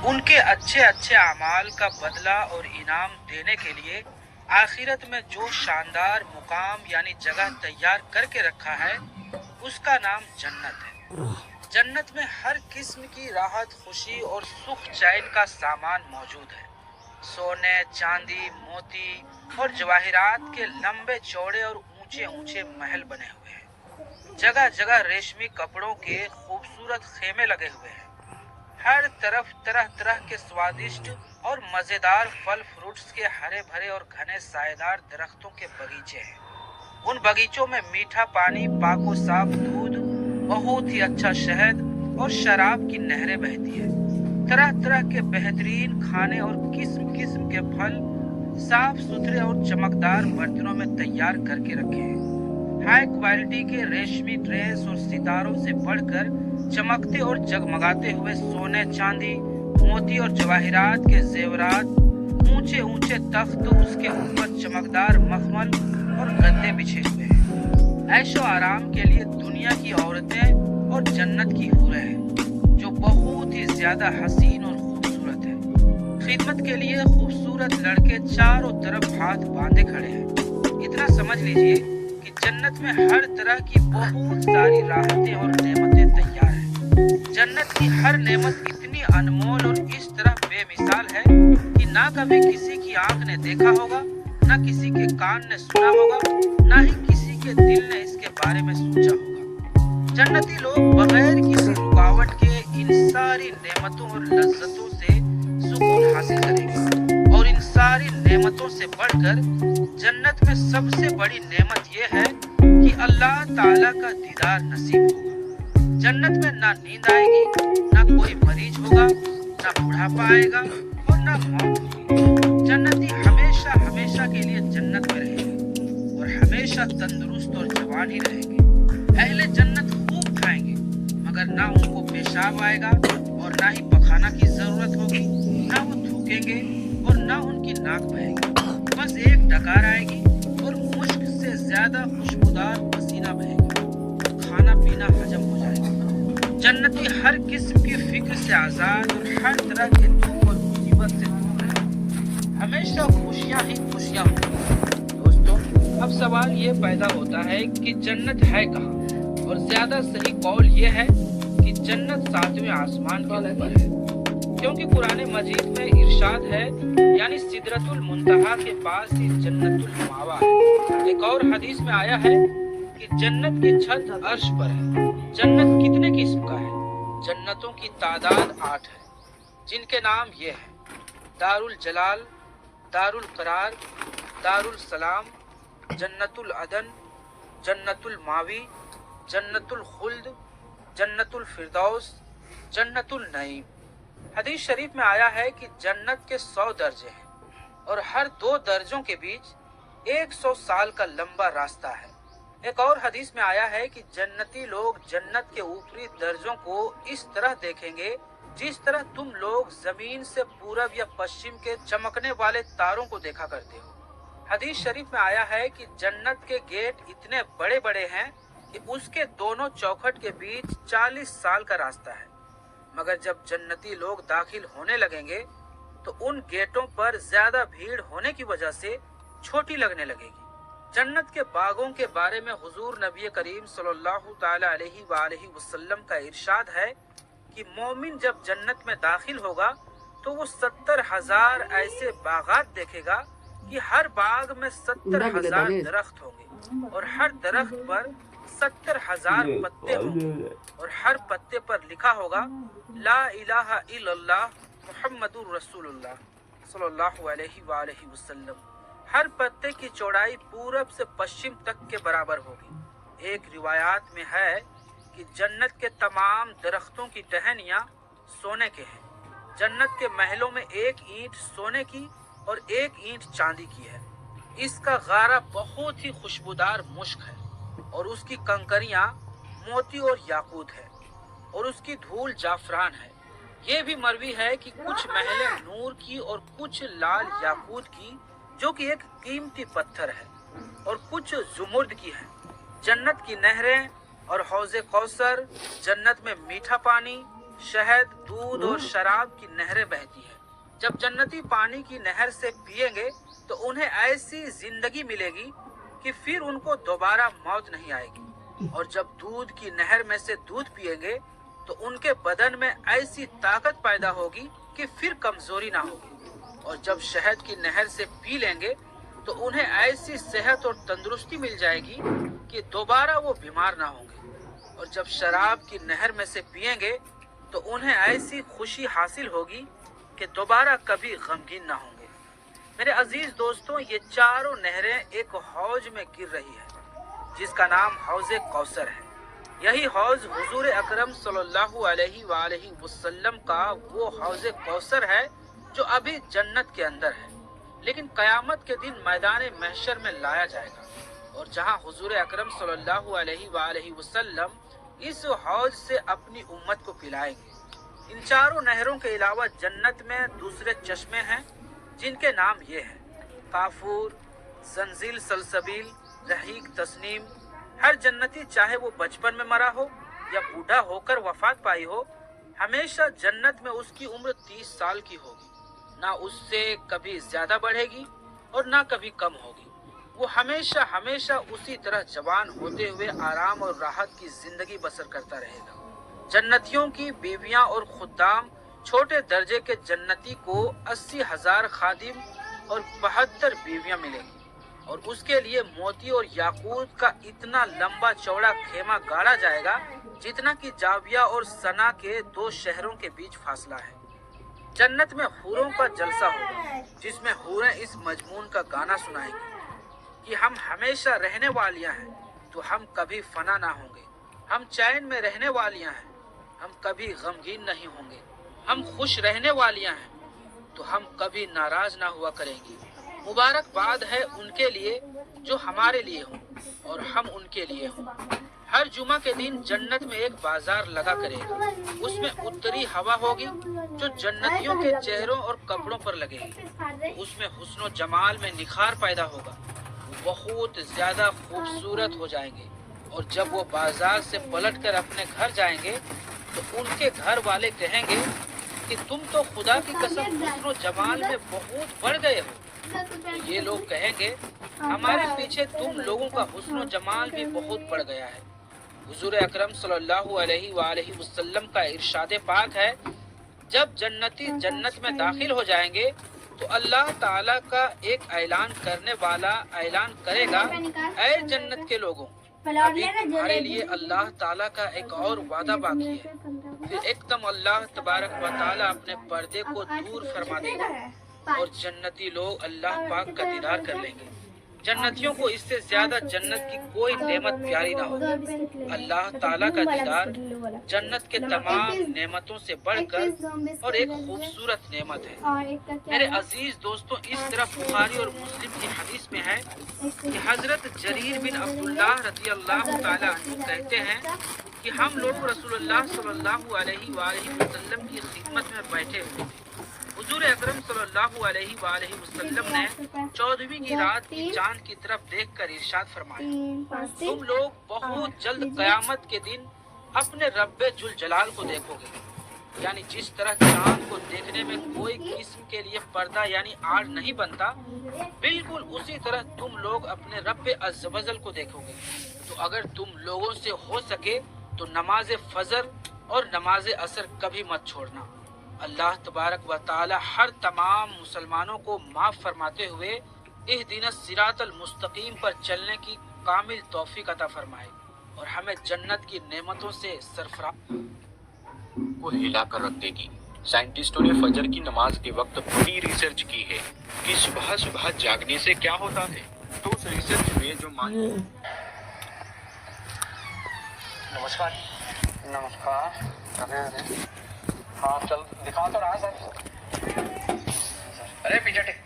ان کے اچھے اچھے اعمال کا بدلہ اور انعام دینے کے لیے آخرت میں جو شاندار مقام یعنی جگہ تیار کر کے رکھا ہے اس کا نام جنت ہے۔ جنت میں ہر قسم کی راحت، خوشی اور سکھ چین کا سامان موجود ہے۔ سونے، چاندی، موتی اور جواہرات کے لمبے چوڑے اور اونچے اونچے محل بنے ہوئے ہیں۔ جگہ جگہ ریشمی کپڑوں کے خوبصورت خیمے لگے ہوئے ہیں۔ ہر طرف طرح طرح کے سوادشٹ اور مزیدار پھل فروٹس کے ہرے بھرے اور گھنے سائے دار درختوں کے باغیچے ہیں۔ ان باغیچوں میں میٹھا پانی، پاک و صاف دودھ، بہت ہی اچھا شہد اور شراب کی نہریں بہتی ہیں۔ طرح طرح کے بہترین کھانے اور قسم قسم کے پھل صاف ستھرے اور چمکدار برتنوں میں تیار کر کے رکھے ہیں۔ ہائی کوالٹی کے ریشمی ڈریس اور ستاروں سے بڑھ کر چمکتے اور جگمگاتے ہوئے سونے، چاندی، موتی اور جواہرات کے زیورات، اونچے اونچے تخت، اس کے اوپر چمکدار مخمل اور گدے بچھے ہوئے ہیں۔ عیش و آرام کے لیے دنیا کی عورتیں اور جنت کی حوریں ہیں جو بہت ہی زیادہ حسین اور خوبصورت ہیں۔ خدمت کے لیے خوبصورت لڑکے چاروں طرف ہاتھ باندھے کھڑے ہیں۔ اتنا سمجھ لیجئے کہ جنت میں ہر طرح کی بہت ساری راحتیں اور نعمتیں تیار ہیں۔ جنت کی ہر نعمت اتنی انمول اور اس طرح بے مثال ہے کہ نہ کبھی کسی کی آنکھ نے دیکھا ہوگا، نہ کسی کے کان نے سنا ہوگا، نہ ہی کسی کے دل نے اس کے بارے میں سوچا ہوگا۔ جنتی لوگ بغیر کسی رکاوٹ کے ان ساری نعمتوں اور لذتوں سے سکون حاصل کریں گے، اور ان ساری نعمتوں سے بڑھ کر جنت میں سب سے بڑی نعمت یہ ہے کہ اللہ تعالیٰ کا دیدار نصیب ہوگا۔ جنت میں نہ نیند آئے گی، نہ کوئی مریض ہوگا، نہ بڑھاپا آئے گا اور نہ موت ہوگی۔ جنتی ہمیشہ ہمیشہ کے لیے جنت میں رہیں گے اور ہمیشہ تندرست اور جوان ہی رہیں گے۔ اہل جنت خوب کھائیں گے مگر نہ ان کو پیشاب آئے گا اور نہ ہی پخانہ کی ضرورت ہوگی، نہ وہ تھوکیں گے اور نہ ان کی ناک بہے گی۔ بس ایک ڈکار آئے گی اور مشک سے زیادہ خوشبودار پسینہ بہے گا۔ کھانا پینا ہجم ہو جائے گا۔ جنتی ہر قسم کی فکر سے آزاد اور ہر طرح کے دکھ اور مصیبت سے دور رہے گا۔ ہمیشہ خوشیاں ہی خوشیاں ہوں گی۔ دوستو، اب سوال یہ پیدا ہوتا ہے کہ جنت ہے کہاں؟ اور زیادہ صحیح قول یہ ہے کہ جنت 7ویں آسمان کے اوپر ہے، کیونکہ قرآن مجید میں ارشاد ہے یعنی سدرۃ المنتہا کے پاس ہی جنت المأویٰ ہے۔ ایک اور حدیث میں آیا ہے کہ جنت کی چھت عرش پر ہے۔ جنت کتنے قسم کا ہے؟ جنتوں کی تعداد 8 ہے، جن کے نام یہ ہیں: دار الجلال، دار القرار، دار السلام، جنت العدن، جنت الماوی، جنت الخلد، جنت الفردوس، جنت النعیم۔ حدیث شریف میں آیا ہے کہ جنت کے 100 درجے ہیں اور ہر 2 درجوں کے بیچ 100 سال کا لمبا راستہ ہے۔ ایک اور حدیث میں آیا ہے کہ جنتی لوگ جنت کے اوپری درجوں کو اس طرح دیکھیں گے جس طرح تم لوگ زمین سے پورب یا پشچم کے چمکنے والے تاروں کو دیکھا کرتے ہو۔ حدیث شریف میں آیا ہے کہ جنت کے گیٹ اتنے بڑے بڑے ہیں کہ اس کے دونوں چوکھٹ کے بیچ 40 سال کا راستہ ہے، مگر جب جنتی لوگ داخل ہونے لگیں گے تو ان گیٹوں پر زیادہ بھیڑ ہونے کی وجہ سے چھوٹی لگنے لگے گی۔ جنت کے باغوں کے بارے میں حضور نبی کریم صلی اللہ تعالی علیہ وآلہ وسلم کا ارشاد ہے کہ مومن جب جنت میں داخل ہوگا تو وہ 70,000 ایسے باغات دیکھے گا کہ ہر باغ میں 70,000 درخت ہوں گے اور ہر درخت پر 70,000 پتے ہوں گے، اور ہر پتے پر لکھا ہوگا لا الہ الا اللہ محمد الرسول اللہ صلی اللہ علیہ وآلہ وسلم۔ ہر پتے کی چوڑائی پورب سے پشچم تک کے برابر ہوگی۔ ایک روایات میں ہے کہ جنت کے تمام درختوں کی ٹہنیاں سونے کے ہیں۔ جنت کے محلوں میں 1 اینٹ سونے کی اور 1 اینٹ چاندی کی ہے۔ اس کا غارہ بہت ہی خوشبودار مشک ہے اور اس کی کنکریاں موتی اور یاقوت ہے اور اس کی دھول جعفران ہے۔ یہ بھی مروی ہے کہ کچھ محلیں نور کی اور کچھ لال یاقوت کی جو کہ ایک قیمتی پتھر ہے، اور کچھ زمرد کی ہیں۔ جنت کی نہریں اور حوض کوثر، جنت میں میٹھا پانی शहद, दूध और शराब की नहरें बहती हैं। जब जन्नती पानी की नहर से पिएंगे तो उन्हें ऐसी जिंदगी मिलेगी कि फिर उनको दोबारा मौत नहीं आएगी। और जब दूध की नहर में से दूध पिएंगे तो उनके बदन में ऐसी ताकत पैदा होगी कि फिर कमजोरी ना होगी। और जब शहद की नहर से पी लेंगे तो उन्हें ऐसी सेहत और तंदुरुस्ती मिल जाएगी कि दोबारा वो बीमार ना होंगे। और जब शराब की नहर में से पिएंगे तो उन्हें ऐसी खुशी हासिल होगी कि दोबारा कभी गमगीन ना होंगे। मेरे अजीज दोस्तों, ये चारों नहरें एक हौज में गिर रही है जिसका नाम हौज़े कौसर है। यही हौज हुजूर अकरम सल्लल्लाहु अलैहि वसल्लम का वो हौज़े कौसर है जो अभी जन्नत के अंदर है, लेकिन कयामत के दिन मैदान महशर में लाया जाएगा और जहां हुजूर अकरम सल्लल्लाहु अलैहि वसल्लम इस हौज से अपनी उम्मत को पिलाएंगे। इन चारों नहरों के अलावा जन्नत में दूसरे चश्मे हैं जिनके नाम ये हैं: काफूर, जंजील सलसबील, रहीक तस्नीम। हर जन्नती, चाहे वो बचपन में मरा हो या बूढ़ा होकर वफात पाई हो, हमेशा जन्नत में उसकी उम्र 30 साल की होगी। ना उससे कभी ज्यादा बढ़ेगी और ना कभी कम होगी। वो हमेशा हमेशा उसी तरह जवान होते हुए आराम और राहत की जिंदगी बसर करता रहेगा। जन्नतियों की बीवियां और खुद्दाम, छोटे दर्जे के जन्नती को 80,000 खादिम और 72 बीवियां मिलेंगी और उसके लिए मोती और याकूत का इतना लंबा चौड़ा खेमा गाड़ा जाएगा जितना कि जाविया और सना के 2 शहरों के बीच फासला है। जन्नत में हूरों का जलसा होगा जिसमें हूरें इस मजमून का गाना सुनाएंगी कि हम हमेशा रहने वालियां हैं तो हम कभी फना ना होंगे। हम चैन में रहने वालियां हैं, हम कभी गमगीन नहीं होंगे। हम खुश रहने वालियां हैं तो हम कभी नाराज ना हुआ करेंगी। मुबारकबाद है उनके लिए जो हमारे लिए हों और हम उनके लिए हों। हर जुमा के दिन जन्नत में एक बाजार लगा करेगा। उसमें उत्तरी हवा होगी जो जन्नतियों के चेहरों और कपड़ों पर लगेगी। उसमें हुस्न जमाल में निखार पैदा होगा। वो बहुत ज्यादा खूबसूरत हो जाएंगे और जब वो बाजार से पलट कर अपने घर जाएंगे तो उनके घर वाले कहेंगे कि तुम तो खुदा की कसम हुस्न जमाल में बहुत बढ़ गए हो। ये लोग कहेंगे हमारे पीछे तुम लोगों का हुस्न जमाल भी बहुत बढ़ गया है। हुजूर अकरम सल्लल्लाहु अलैहि वसल्लम का इरशाद पाक है, जब जन्नती जन्नत में दाखिल हो जाएंगे तो अल्लाह ताला का एक ऐलान करने वाला ऐलान करेगा, ऐ जन्नत के लोगों, अभी तुम्हारे लिए अल्लाह ताला का एक और वादा बाकी है। फिर एकदम अल्लाह तबारक व ताला अपने पर्दे को दूर फरमा देगा और जन्नती लोग अल्लाह पाक का दीदार कर लेंगे। जन्नतियों को इससे ज्यादा जन्नत की कोई नेमत प्यारी ना हो। अल्लाह ताला का दीदार जन्नत के तमाम नेमतों से बढ़कर और एक खूबसूरत नेमत है। मेरे अजीज दोस्तों, इस तरफ बुखारी और मुस्लिम की हदीस में है कि हजरत जरीर बिन अब्दुल्लाह रज़ी अल्लाह ताला अन्हु कहते हैं कि हम लोग रसूलुल्लाह सल्लल्लाहु अलैहि वसल्लम की खिदमत में बैठे हुए थे। हुजूर अकरम सल्लल्लाहु अलैहि वसल्लम ने 14वीं की रात की चांद की तरफ देखकर इरशाद फरमाया, तुम लोग बहुत जल्द कयामत के दिन अपने रब्बे जुल जलाल को देखोगे। यानी जिस तरह चांद को देखने में कोई किस्म के लिए पर्दा यानी आड़ नहीं बनता, बिल्कुल उसी तरह तुम लोग अपने रब्बे अज़्ज़ वजल को देखोगे। तो अगर तुम लोगों से हो सके तो नमाज फजर और नमाज असर कभी मत छोड़ना। अल्लाह तबारक व ताला हर तमाम मुसलमानों को माफ फरमाते हुए इहदिना सिरातल मुस्तकीम पर चलने की कामिल तौफीक अता फरमाए और हमें जन्नत की नेमतों से सरफराज को हिलाकर रख देगी। साइंटिस्टों ने फजर की नमाज के वक्त बड़ी रिसर्च की है कि सुबह सुबह जागने से क्या होता है। तो उस रिसर्च में जो नमस्कार। हाँ चल दिखा तो रहा सर। अरे पीछे टेक।